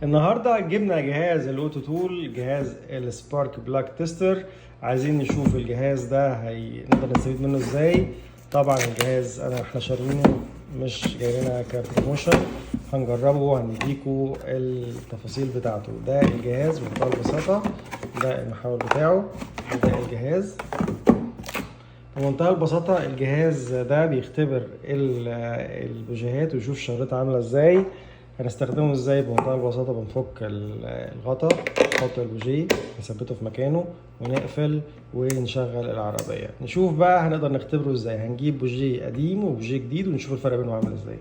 النهارده جبنا جهاز الاوتو تول، جهاز السبارك بلاك تيستر. عايزين نشوف الجهاز ده نقدر نستفيد منه ازاي. طبعا الجهاز احنا شارينه، مش جاي لنا كبروموشن. هنجربه وهنديكوا التفاصيل بتاعته. ده الجهاز بمنتهى البساطه، ده المحول بتاعه، ده الجهاز بمنتهى البساطة. الجهاز ده بيختبر البوجيهات ويشوف الشريطة عاملة ازاي. هنستخدمه ازاي؟ بمنتهى البساطة بنفك الغطا، نحط البوجيه، نثبته في مكانه ونقفل ونشغل العربية. نشوف بقى هنقدر نختبره ازاي. هنجيب بوجيه قديم وبوجيه جديد ونشوف الفرق بينهم عامل ازاي.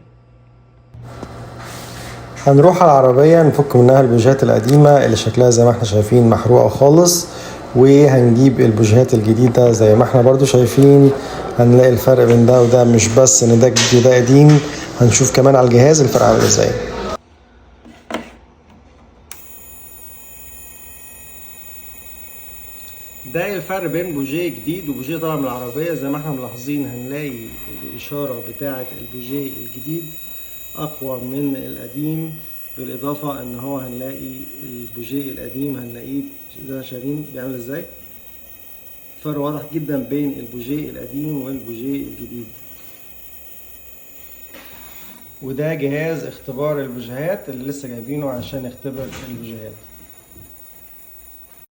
هنروح على العربية نفك منها البوجيهات القديمة اللي شكلها زي ما احنا شايفين محروقة خالص، وهنجيب البوجيهات الجديدة زي ما احنا برضو شايفين. هنلاقي الفرق بين ده وده، مش بس ان ده جديد وده قديم، هنشوف كمان على الجهاز الفرق عامل ازاي. ده الفرق بين بوجيه جديد وبوجيه طالع من العربية. زي ما احنا ملاحظين هنلاقي الإشارة بتاعة البوجيه الجديد أقوى من القديم، بالإضافة إن هو هنلاقي البوجيه القديم هنلاقيه ده شايفين بيعمل ازاي. فرق واضح جدا بين البوجيه القديم والبوجيه الجديد. وده جهاز اختبار البوجيهات اللي لسه جايبينه عشان يختبر البوجيهات.